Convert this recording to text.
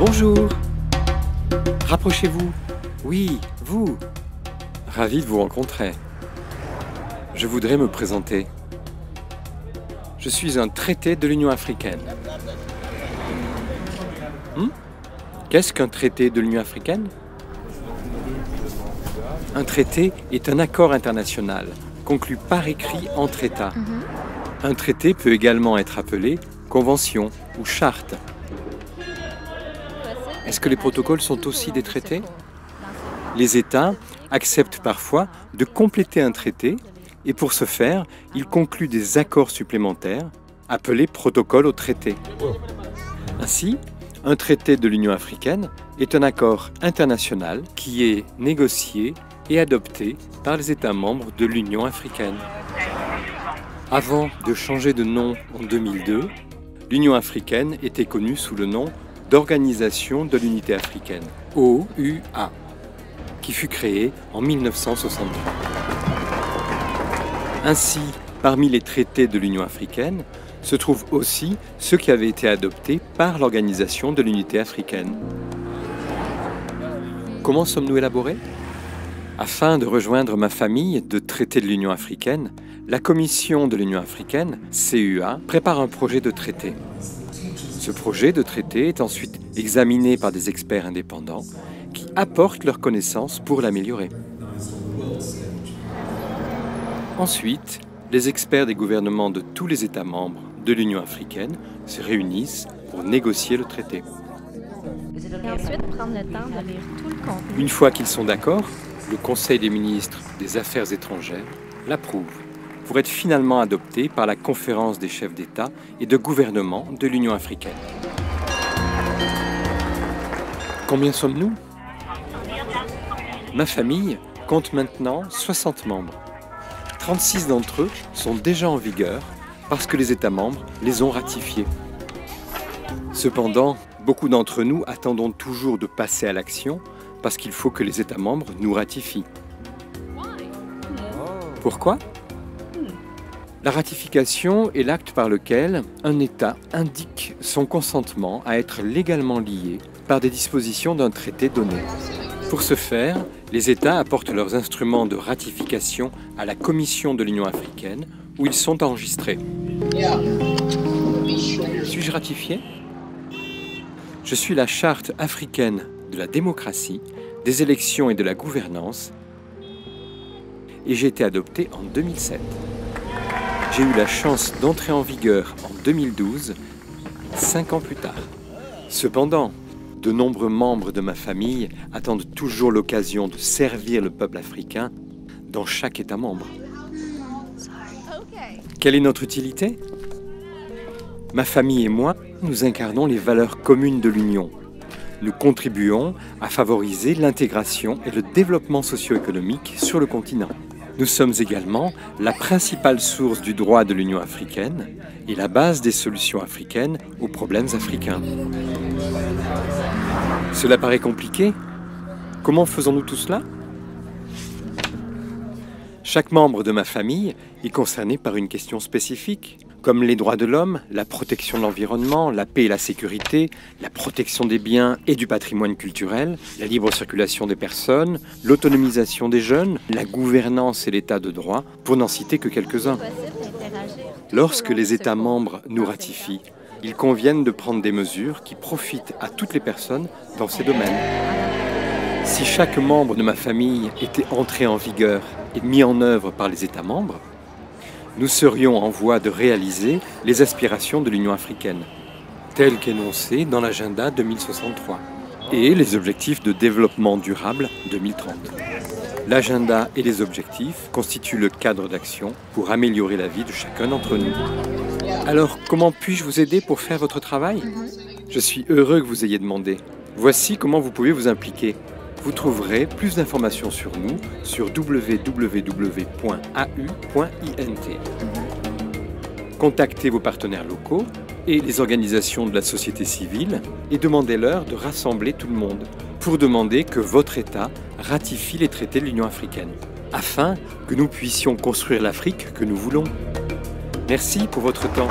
Bonjour. Rapprochez-vous. Oui, vous. Ravi de vous rencontrer. Je voudrais me présenter. Je suis un traité de l'Union africaine. Qu'est-ce qu'un traité de l'Union africaine? Un traité est un accord international conclu par écrit entre États. Un traité peut également être appelé convention ou charte. Est-ce que les protocoles sont aussi des traités? Les États acceptent parfois de compléter un traité et pour ce faire, ils concluent des accords supplémentaires appelés protocoles au traité. Ainsi, un traité de l'Union africaine est un accord international qui est négocié et adopté par les États membres de l'Union africaine. Avant de changer de nom en 2002, l'Union africaine était connue sous le nom d'Organisation de l'Unité africaine, OUA, qui fut créée en 1963. Ainsi, parmi les traités de l'Union africaine, se trouvent aussi ceux qui avaient été adoptés par l'Organisation de l'Unité africaine. Comment sommes-nous élaborés? Afin de rejoindre ma famille de traités de l'Union africaine, la Commission de l'Union africaine, CUA, prépare un projet de traité. Ce projet de traité est ensuite examiné par des experts indépendants qui apportent leurs connaissances pour l'améliorer. Ensuite, les experts des gouvernements de tous les États membres de l'Union africaine se réunissent pour négocier le traité. Et ensuite, prendre le temps de lire tout le contenu. Une fois qu'ils sont d'accord, le Conseil des ministres des Affaires étrangères l'approuve pour être finalement adopté par la Conférence des chefs d'État et de gouvernement de l'Union africaine. Combien sommes-nous? Ma famille compte maintenant 60 membres. 36 d'entre eux sont déjà en vigueur parce que les États membres les ont ratifiés. Cependant, beaucoup d'entre nous attendons toujours de passer à l'action parce qu'il faut que les États membres nous ratifient. Pourquoi? La ratification est l'acte par lequel un État indique son consentement à être légalement lié par des dispositions d'un traité donné. Pour ce faire, les États apportent leurs instruments de ratification à la Commission de l'Union africaine où ils sont enregistrés. Suis-je ratifié? Je suis la Charte africaine de la démocratie, des élections et de la gouvernance et j'ai été adopté en 2007. J'ai eu la chance d'entrer en vigueur en 2012, 5 ans plus tard. Cependant, de nombreux membres de ma famille attendent toujours l'occasion de servir le peuple africain dans chaque État membre. Quelle est notre utilité? Ma famille et moi, nous incarnons les valeurs communes de l'Union. Nous contribuons à favoriser l'intégration et le développement socio-économique sur le continent. Nous sommes également la principale source du droit de l'Union africaine et la base des solutions africaines aux problèmes africains. Cela paraît compliqué? Comment faisons-nous tout cela? Chaque membre de ma famille est concerné par une question spécifique, comme les droits de l'homme, la protection de l'environnement, la paix et la sécurité, la protection des biens et du patrimoine culturel, la libre circulation des personnes, l'autonomisation des jeunes, la gouvernance et l'état de droit, pour n'en citer que quelques-uns. Lorsque les États membres nous ratifient, ils conviennent de prendre des mesures qui profitent à toutes les personnes dans ces domaines. Si chaque membre de ma famille était entré en vigueur et mis en œuvre par les États membres, nous serions en voie de réaliser les aspirations de l'Union africaine, telles qu'énoncées dans l'agenda 2063 et les objectifs de développement durable 2030. L'agenda et les objectifs constituent le cadre d'action pour améliorer la vie de chacun d'entre nous. Alors, comment puis-je vous aider pour faire votre travail? Je suis heureux que vous ayez demandé. Voici comment vous pouvez vous impliquer. Vous trouverez plus d'informations sur nous sur www.au.int. Contactez vos partenaires locaux et les organisations de la société civile et demandez-leur de rassembler tout le monde pour demander que votre État ratifie les traités de l'Union africaine, afin que nous puissions construire l'Afrique que nous voulons. Merci pour votre temps.